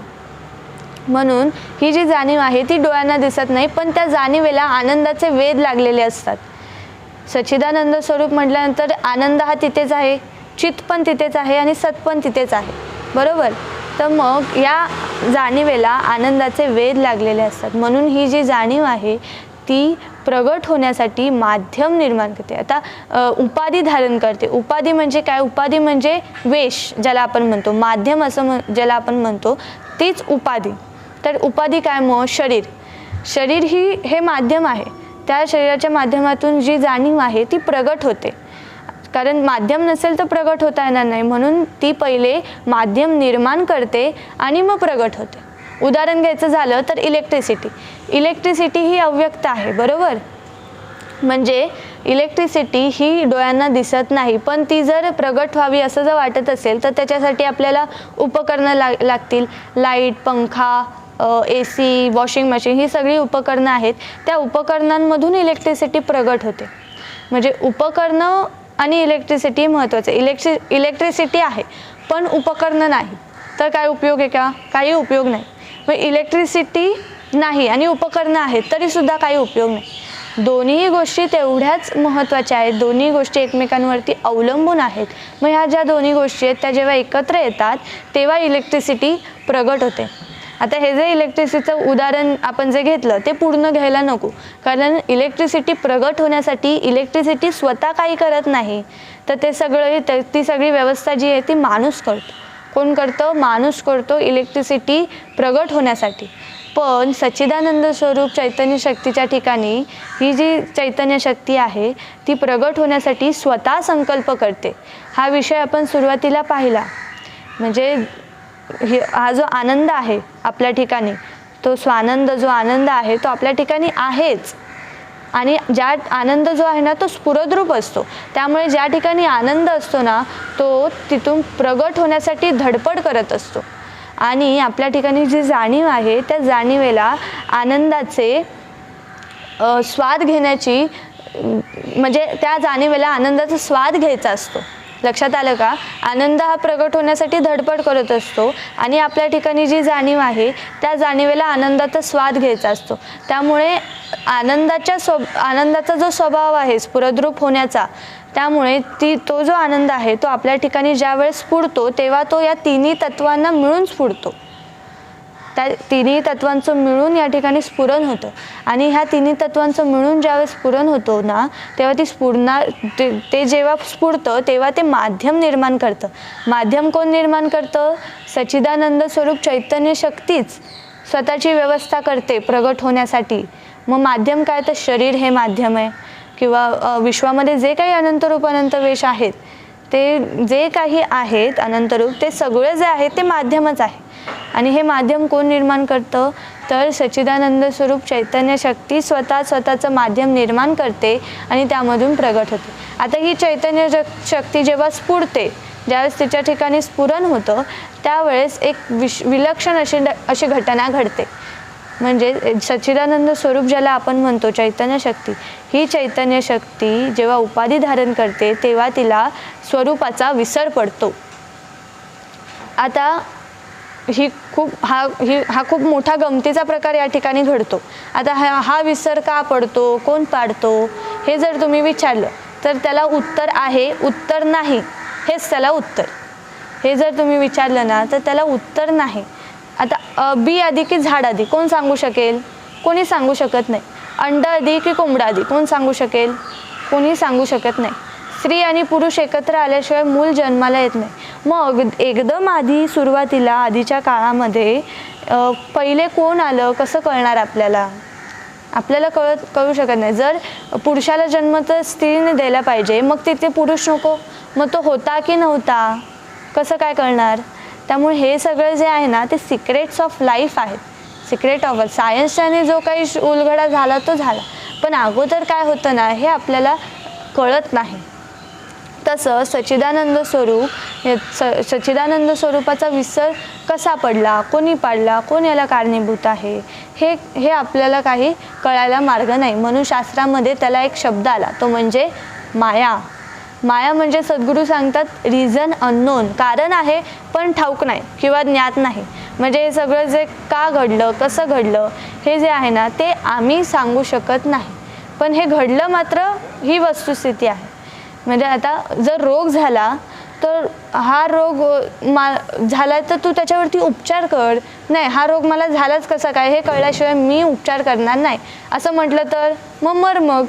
म्हणून ही जी जाणीव आहे ती डोळ्यांना दिसत नाही पण त्या जाणीवेला आनंदाचे वेध लागलेले असतात. सच्चिदानंद स्वरूप म्हटल्यानंतर आनंद हा तिथेच आहे, चित पण तिथेच आहे आणि सत पण तिथेच आहे. बरोबर, तर मग या जाणीवेला आनंदाचे वेध लागलेले असतात. म्हणून ही जी जाणीव आहे ती प्रगट होण्यासाठी माध्यम निर्माण करते. आता उपाधी धारण करते. उपाधी म्हणजे काय, उपाधी म्हणजे वेश ज्याला आपण म्हणतो, माध्यम असं ज्याला आपण म्हणतो तीच उपाधी. तर उपाधी काय, मग शरीर हे माध्यम आहे. त्या शरीराच्या माध्यमातून जी जाणीव आहे ती प्रगट होते. कारण माध्यम नसेल तर प्रगट होता येणार नाही. म्हणून ती पहिले माध्यम निर्माण करते आणि मग प्रगट होते. उदाहरण घ्यायचं झालं तर इलेक्ट्रिसिटी ही अव्यक्त आहे. बरोबर, म्हणजे इलेक्ट्रिसिटी ही डोळ्यांना दिसत नाही पण ती जर प्रगट व्हावी असं जर वाटत असेल तर त्याच्यासाठी आपल्याला उपकरणं लागतील. लाईट, पंखा, AC, वॉशिंग मशीन ही सगळी उपकरणं आहेत. त्या उपकरणांमधून इलेक्ट्रिसिटी प्रगट होते. म्हणजे उपकरणं आणि इलेक्ट्रिसिटी महत्त्वाचं. इलेक्ट्रिसिटी आहे पण उपकरणं नाही तर काय उपयोग आहे का, काही उपयोग नाही. मग इलेक्ट्रिसिटी नाही आणि उपकरणं आहेत तरीसुद्धा काही उपयोग नाही. दोन्ही गोष्टी तेवढ्याच महत्त्वाच्या आहेत. दोन्ही गोष्टी एकमेकांवरती अवलंबून आहेत. मग ह्या ज्या दोन्ही गोष्टी आहेत त्या जेव्हा एकत्र येतात तेव्हा इलेक्ट्रिसिटी प्रगट होते. आता हे जे इलेक्ट्रिसिटीचं उदाहरण आपण जे घेतलं ते पूर्ण घ्यायला नको, कारण इलेक्ट्रिसिटी प्रगट होण्यासाठी इलेक्ट्रिसिटी स्वतः काही करत नाही, तर ते सगळं ती सगळी व्यवस्था जी आहे ती माणूस करतो. कोण करतं? माणूस करतो इलेक्ट्रिसिटी प्रगट होण्यासाठी. पण सच्चिदानंद स्वरूप चैतन्य शक्तीच्या ठिकाणी ही जी चैतन्य शक्ती आहे ती प्रगट होण्यासाठी स्वतः संकल्प करते. हा विषय आपण सुरुवातीला पाहिला. म्हणजे हा जो आनंद आहे आपल्या ठिकाणी, तो स्वानंद जो आनंद आहे तो आपल्या ठिकाणी आहेच, आणि ज्या आनंद जो आहे ना तो स्फुरद्रूप असतो. त्यामुळे ज्या ठिकाणी आनंद असतो ना तो तिथून प्रगट होण्यासाठी धडपड करत असतो. आणि आपल्या ठिकाणी जी जाणीव आहे त्या जाणीवेला आनंदाचे स्वाद घेण्याची, म्हणजे त्या जाणीवेला आनंदाचा स्वाद घ्यायचा असतो. लक्षात आलं का? आनंद हा प्रगट होण्यासाठी धडपड करत असतो आणि आपल्या ठिकाणी जी जाणीव आहे त्या जाणीवेला आनंदाचा स्वाद घ्यायचा असतो. त्यामुळे आनंदाचा जो स्वभाव आहे स्फुरद्रूप होण्याचा, त्यामुळे तो जो आनंद आहे तो आपल्या ठिकाणी ज्या वेळेस स्फुरतो तेव्हा तो या तिन्ही तत्वांना मिळून स्फुरतो. त्या तिन्ही तत्वांचं मिळून या ठिकाणी स्फुरण होतं. आणि ह्या तिन्ही तत्वांचं मिळून ज्यावेळेस स्फुरण होतो ना तेव्हा ते जेव्हा स्फुरतं तेव्हा ते माध्यम निर्माण करतं. माध्यम कोण निर्माण करतं? सच्चिदानंद स्वरूप चैतन्य शक्तीच स्वतःची व्यवस्था करते प्रगट होण्यासाठी. मग माध्यम काय? तर शरीर हे माध्यम आहे, किंवा विश्वामध्ये जे काही अनंतरूप अनंतवेश आहेत ते जे काही आहेत अनंतरूप ते सगळे जे आहे ते माध्यमच आहे. आणि हे माध्यम कोण निर्माण करतं? तर सच्चिदानंद स्वरूप चैतन्य शक्ती स्वतःचं माध्यम निर्माण करते आणि त्यामधून प्रगट होते. आता ही चैतन्य शक्ती जेव्हा स्फुरते, ज्यावेळेस तिच्या ठिकाणी स्फुरण होतं त्यावेळेस एक विलक्षण अशी घटना घडते. म्हणजे सच्चिदानंद स्वरूप ज्याला आपण म्हणतो चैतन्य शक्ती, ही चैतन्य शक्ती जेव्हा उपाधी धारण करते तेव्हा तिला स्वरूपाचा विसर पडतो. आता हा खूप मोठा गमतीचा प्रकार या ठिकाणी घडतो. आता हा विसर का पडतो? कोण पाडतो? हे जर तुम्ही विचारलं तर त्याला उत्तर आहे, उत्तर नाही, हेच त्याला उत्तर. हे जर तुम्ही विचारलं ना तर त्याला उत्तर नाही. आता बी आधी की झाड आधी कोण सांगू शकेल? कोणी सांगू शकत नाही. अंड आधी की कोंबडा आधी कोण सांगू शकेल? कोणी सांगू शकत नाही. स्त्री आणि पुरुष एकत्र आल्याशिवाय मूल जन्माला येत नाही. मग एकदम आधी सुरुवातीला आधीच्या काळामध्ये पहिले कोण आलं कसं कळणार आपल्याला? आपल्याला कळू शकत नाही. जर पुरुषाला जन्म तर स्त्रीने द्यायला पाहिजे, मग तिथे पुरुष नको, मग तो होता की नव्हता कसं काय कळणार? त्यामुळे हे सगळं जे आहे ना ते सिक्रेट्स ऑफ लाईफ आहेत. सिक्रेट ऑफ सायन्सने जो काही उलगडा झाला तो झाला, पण अगोदर काय होतं ना हे आपल्याला कळत नाही. तसं सच्चिदानंद स्वरूपाचा विसर कसा पडला, कोणी पाडला, कोण याला कारणीभूत आहे हे आपल्याला काही कळायला मार्ग नाही. म्हणून शास्त्रामध्ये त्याला एक शब्द आला, तो म्हणजे माया. माया म्हणजे सद्गुरू सांगतात रिझन अननोन, कारण आहे पण ठाऊक नाही किंवा ज्ञात नाही. म्हणजे हे सगळं जे का घडलं, कसं घडलं हे जे आहे ना ते आम्ही सांगू शकत नाही, पण हे घडलं मात्र ही वस्तुस्थिती आहे. म्हणजे आता जर रोग झाला तर हा रोग झाला तर तू त्याच्यावरती उपचार कर. नाही, हा रोग मला झालाच कसा काय हे कळल्याशिवाय मी उपचार करणार नाही असं म्हटलं तर मग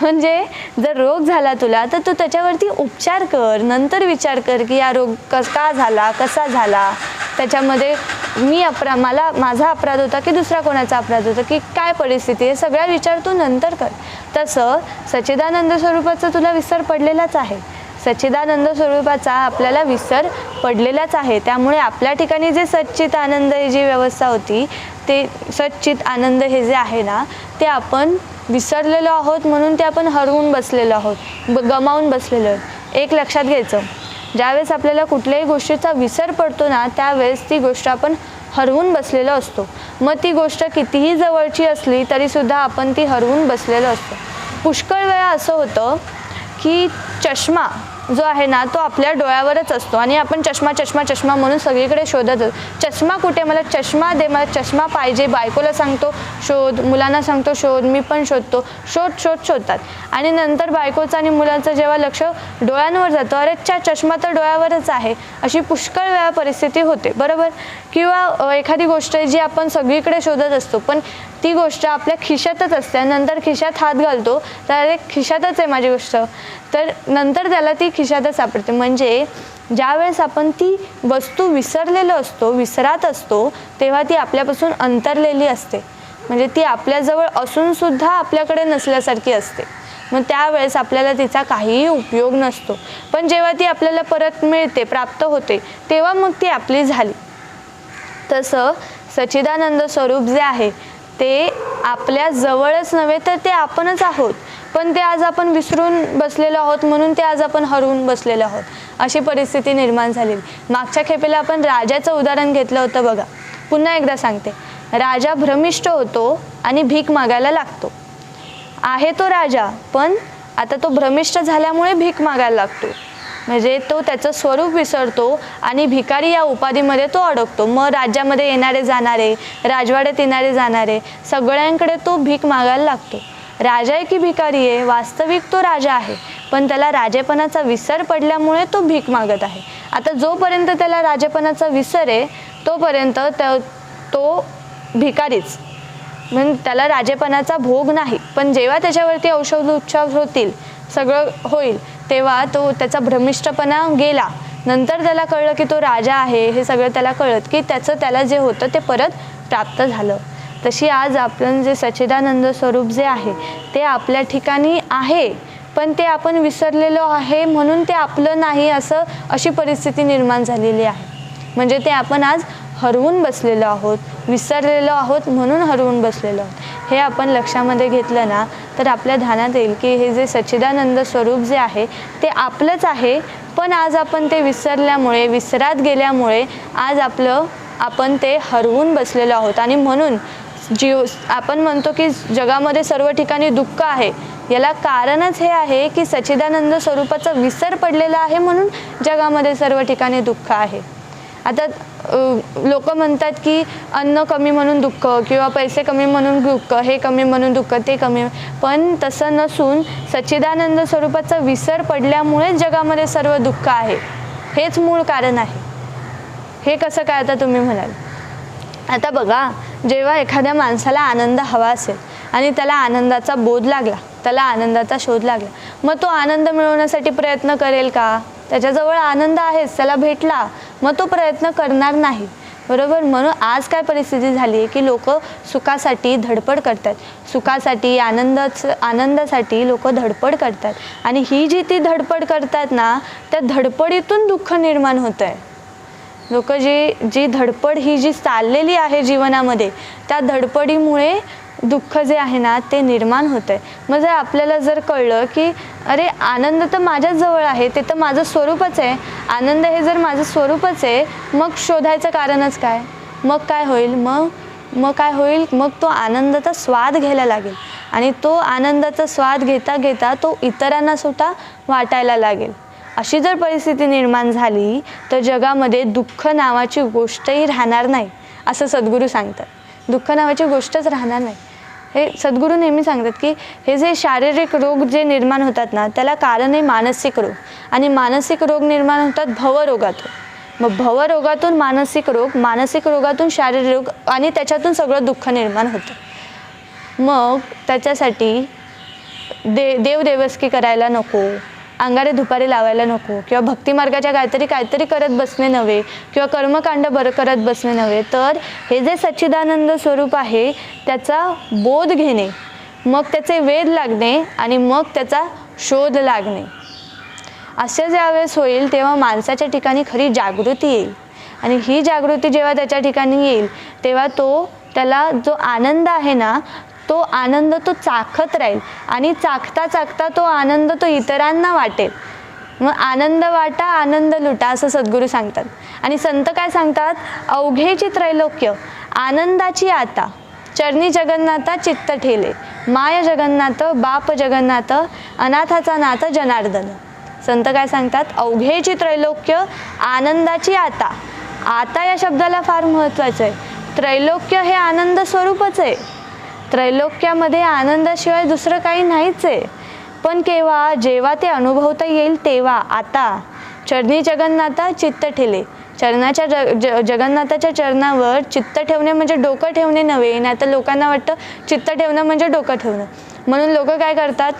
म्हणजे जर रोग झाला तुला तर तू त्याच्यावरती उपचार कर, नंतर विचार कर की हा रोग का झाला, कसा झाला, त्याच्यामध्ये माझा अपराध होता की दुसरा कोणाचा अपराध होता की काय परिस्थिती, हे सगळा विचार तू नंतर कर. तसं सच्चिदानंद स्वरूपाचा तुला विसर पडलेलाच आहे. सच्चिदानंद स्वरूपाचा आपल्याला विसर पडलेलाच आहे. त्यामुळे आपल्या ठिकाणी जे सच्चित आनंद ही जी व्यवस्था होती ते सच्चित आनंद हे जे आहे ना ते आपण विसरलेलो आहोत, म्हणून ते आपण हरवून बसलेलो आहोत, गमावून बसलेलो आहोत. एक लक्षात घ्यायचं, ज्यावेळेस आपल्याला कुठल्याही गोष्टीचा विसर पडतो ना त्यावेळेस ती गोष्ट आपण हरवून बसलेलो असतो. मग ती गोष्ट कितीही जवळची असली तरीसुद्धा आपण ती हरवून बसलेलो असतो. पुष्कळ वेळा असं होतं की जो आहे ना तो आपल्या डोळ्यावरच असतो आणि आपण चष्मा चष्मा चष्मा म्हणून सगळीकडे शोधत असतो. चष्मा कुठे, मला चष्मा दे, मला चष्मा पाहिजे. बायकोला सांगतो शोध, मुलांना सांगतो शोध, मी पण शोधतो. शोधतात आणि नंतर बायकोचं आणि मुलांचं जेव्हा लक्ष डोळ्यांवर जातं, अरे चष्मा तर डोळ्यावरच आहे, अशी पुष्कळ वेळा परिस्थिती होते, बरोबर. किंवा एखादी गोष्ट जी आपण सगळीकडे शोधत असतो पण ती गोष्ट आपल्या खिशातच असते, नंतर खिशात हात घालतो तर अरे खिशातच आहे माझी गोष्ट, तर नंतर त्याला ती खिशातच सापडते. म्हणजे ज्यावेळेस आपण ती वस्तू विसरात असतो तेव्हा ती आपल्यापासून अंतरलेली असते, म्हणजे ती आपल्याजवळ असून सुद्धा आपल्याकडे नसल्यासारखी असते. मग त्यावेळेस आपल्याला तिचा काहीही उपयोग नसतो. पण जेव्हा ती आपल्याला परत मिळते, प्राप्त होते, तेव्हा मग ती आपली झाली. तसं सच्चिदानंद स्वरूप जे आहे ते आपल्या जवळच नव्हे तर ते आपणच आहोत, पण ते आज आपण विसरून बसलेलो आहोत, म्हणून ते आज आपण हरवून बसलेलो आहोत, अशी परिस्थिती निर्माण झालेली. मागच्या खेपेला आपण राजाचं उदाहरण घेतलं होतं बघा. पुन्हा एकदा सांगते, राजा भ्रमिष्ठ होतो आणि भीक मागायला लागतो. आहे तो राजा, पण आता तो भ्रमिष्ठ झाल्यामुळे भीक मागायला लागतो, म्हणजे तो त्याचं स्वरूप विसरतो आणि भिकारी या उपाधीमध्ये तो अडकतो. मग राज्यामध्ये येणारे जाणारे, राजवाड्यात येणारे जाणारे सगळ्यांकडे तो भीक मागायला लागतो. राजा आहे की भिकारी आहे, वास्तविक तो राजा आहे, पण त्याला राजेपणाचा विसर पडल्यामुळे तो भीक मागत आहे. आता जोपर्यंत त्याला राजेपणाचा विसर आहे तोपर्यंत तो भिकारीच, म्हणजे त्याला राजेपणाचा भोग नाही. पण जेव्हा त्याच्यावरती औषधोपचार होतील, सगळं होईल, तेव्हा त्याचा भ्रमिष्ठपणा गेला. नंतर त्याला कळलं की तो राजा आहे, हे सगळं त्याला कळत की त्याला जे होतं ते परत प्राप्त झालं. तशी आज आपण जे सच्चिदानंद स्वरूप जे आहे ते आपल्या ठिकाणी आहे, पण ते आपण विसरलेलो आहे म्हणून ते आपलं नाही, अशी परिस्थिती निर्माण झालेली आहे. म्हणजे ते आपण आज हरवून बसलेलो आहोत, विसरलेलो आहोत म्हणून हरवून बसलेलो आहोत. हे आपण लक्षामध्ये घेतलं ना तर आपल्या ध्यानात येईल की हे जे सच्चिदानंद स्वरूप जे आहे ते आपलंच आहे, पण आज आपण ते विसरल्यामुळे, विसरात गेल्यामुळे आज आपण ते हरवून बसलेलो आहोत. आणि म्हणून आपण म्हणतो की जगामध्ये सर्व ठिकाणी दुःख आहे, याला कारणच हे आहे की सच्चिदानंद स्वरूपाचा विसर पडलेला आहे, म्हणून जगामध्ये सर्व ठिकाणी दुःख आहे. आता लोक म्हणतात की अन्न कमी म्हणून दुःख, किंवा पैसे कमी म्हणून दुःख, हे कमी म्हणून दुःख, ते कमी, पण तसं नसून सच्चिदानंद स्वरूपाचा विसर पडल्यामुळे जगामध्ये सर्व दुःख आहे, हेच मूळ कारण आहे. हे कसं काय आता तुम्ही म्हणाल. आता बघा, जेव्हा एखाद्या माणसाला आनंद हवा असेल आणि त्याला आनंदाचा बोध लागला, त्याला आनंदाचा शोध लागला, मग तो आनंद मिळवण्यासाठी प्रयत्न करेल का. त्याच्याजवळ आनंद आहेच, त्याला भेटला, मग तो प्रयत्न करणार नाही, बरोबर. म्हणून आज काय परिस्थिती झाली आहे की लोक सुखासाठी धडपड करतात, सुखासाठी, आनंदासाठी लोक धडपड करतात, आणि ही जी धडपड करतात ना त्या धडपडीतून दुःख निर्माण होत आहे. लोक जी धडपड ही जी चाललेली आहे जीवनामध्ये, त्या धडपडीमुळे दुःख जे आहे ना ते निर्माण होत आहे. मग आपल्याला जर कळलं की अरे आनंद तर माझ्याच जवळ आहे, ते तर माझं स्वरूपच आहे, आनंद हे जर माझं स्वरूपच आहे, मग शोधायचं कारणच काय. मग काय होईल, मग तो आनंदाचा स्वाद घ्यायला लागेल, आणि तो आनंदाचा स्वाद घेता घेता तो इतरांना सुद्धा वाटायला लागेल. अशी जर परिस्थिती निर्माण झाली तर जगामध्ये दुःख नावाची गोष्टही राहणार नाही, असं सद्गुरू सांगतात. दुःख नावाची गोष्टच राहणार नाही. हे सद्गुरू नेहमी सांगतात की हे जे शारीरिक रोग जे निर्माण होतात ना त्याला कारण आहे मानसिक रोग, आणि मानसिक रोग निर्माण होतात भवरोगातून. मग भवरोगातून मानसिक रोग, मानसिक रोगातून शारीरिक रोग, आणि त्याच्यातून सगळं दुःख निर्माण होतं. मग त्याच्यासाठी देवदेवस्की करायला नको, अंगारे धुपारे लावायला नको, किंवा भक्तिमार्गाच्या काहीतरी करत बसणे नव्हे, किंवा कर्मकांड करत बसणे नव्हे, तर हे जे सच्चिदानंद स्वरूप आहे त्याचा बोध घेणे, मग त्याचे वेध लागणे, आणि मग त्याचा शोध लागणे, असे ज्यावेळेस होईल तेव्हा माणसाच्या ठिकाणी खरी जागृती येईल. आणि ही जागृती जेव्हा त्याच्या ठिकाणी येईल तेव्हा त्याला जो आनंद आहे ना तो आनंद तो चाखत राहील, आणि चाखता चाखता तो आनंद तो इतरांना वाटेल. मग आनंद वाटा, आनंद लुटा, असं सद्गुरू सांगतात. आणि संत काय सांगतात, अवघेची त्रैलोक्य आनंदाची आता, चरणी जगन्नाथा चित्त ठेले, माय जगन्नाथ बाप जगन्नाथ, अनाथाचा नाथ जनार्दन. संत काय सांगतात, अवघेची त्रैलोक्य आनंदाची आता. आता या शब्दाला फार महत्त्वाचं आहे. त्रैलोक्य हे आनंद स्वरूपच आहे. त्रैलोक्यामध्ये आनंदाशिवाय दुसरं काही नाहीच आहे. पण केव्हा, जेव्हा ते अनुभवता येईल तेव्हा. आता चरणी जगन्नाथा चित्त ठेले. जगन्नाथाच्या चरणावर चित्त ठेवणे म्हणजे डोकं ठेवणे नव्हे. नाही तर लोकांना वाटतं चित्त ठेवणं म्हणजे डोकं ठेवणं. म्हणून लोक काय करतात,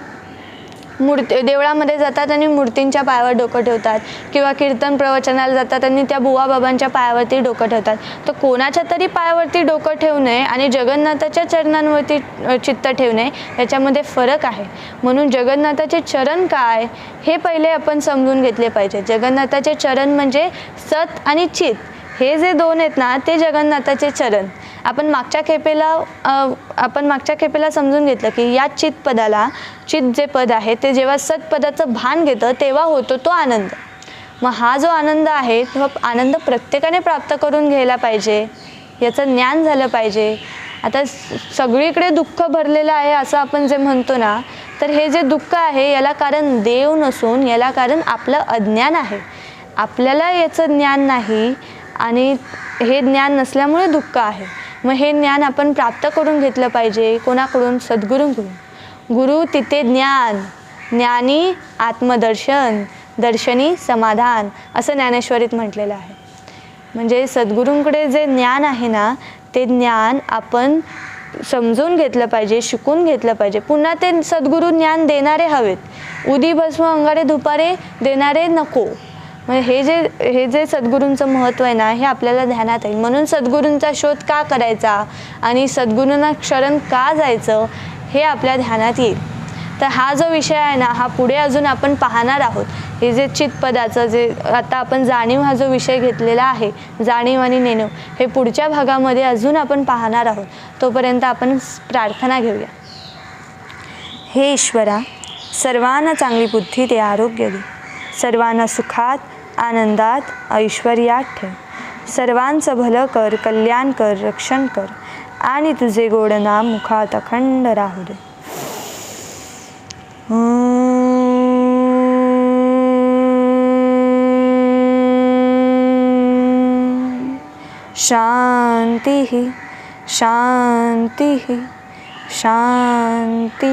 देवळामध्ये जातात आणि मूर्तींच्या पायावर डोकं ठेवतात, किंवा कीर्तन प्रवचनाला जातात आणि त्या बुवा बाबांच्या पायावरती डोकं ठेवतात. तर कोणाच्या तरी पायावरती डोकं ठेवणे आणि जगन्नाथाच्या चरणांवरती चित्त ठेवणे याच्यामध्ये फरक आहे. म्हणून जगन्नाथाचे चरण काय हे पहिले आपण समजून घेतले पाहिजे. जगन्नाथाचे चरण म्हणजे सत आणि चित, हे जे दोन आहेत ना, ते जगन्नाथाचे चरण. आपण मागच्या खेपेला समजून घेतलं की या चित पदाला, चित जे पद आहे ते जेव्हा सत्पदाचं भान घेतं तेव्हा होतो तो आनंद. मग हा जो आनंद आहे तो आनंद प्रत्येकाने प्राप्त करून घ्यायला पाहिजे, याचं ज्ञान झालं पाहिजे. आता सगळीकडे दुःख भरलेलं आहे असं आपण जे म्हणतो ना, तर हे जे दुःख आहे याला कारण देव नसून याला कारण आपलं अज्ञान आहे. आपल्याला याचं ज्ञान नाही आणि हे ज्ञान नसल्यामुळे दुःख आहे. मग हे ज्ञान आपण प्राप्त करून घेतलं पाहिजे. कोणाकडून? सद्गुरूंकडून. गुरु तिथे ज्ञान, ज्ञानी आत्मदर्शन, दर्शनी समाधान, असं ज्ञानेश्वरीत म्हटलेलं आहे. म्हणजे सद्गुरूंकडे जे ज्ञान आहे ना, ते ज्ञान आपण समजून घेतलं पाहिजे, शिकून घेतलं पाहिजे. पुन्हा ते सद्गुरू ज्ञान देणारे हवेत. उदी भस्म अंगारे धुपारे देणारे नको. म्हणजे हे जे सद्गुरूंचं महत्त्व आहे ना, हे आपल्याला ध्यानात येईल. म्हणून सद्गुरूंचा शोध का करायचा आणि सद्गुरूंना शरण का जायचं हे आपल्या ध्यानात येईल. तर हा जो विषय आहे ना, हा पुढे अजून आपण पाहणार आहोत. हे जे चित्तपदाचं जे आता आपण जाणीव हा जो विषय घेतलेला आहे, जाणीव आणि नेणीव, हे पुढच्या भागामध्ये अजून आपण पाहणार आहोत. तोपर्यंत आपण प्रार्थना घेऊया. हे ईश्वरा, सर्वांना चांगली बुद्धी दे, आरोग्य दे. सर्वांना सुखात, आनंदात, ऐश्वर्यात ठेव. सर्वांचं भलं कर, कल्याण कर, रक्षण कर आणि तुझे गोड नाम मुखात अखंड राहू दे. शांती शांती शांती.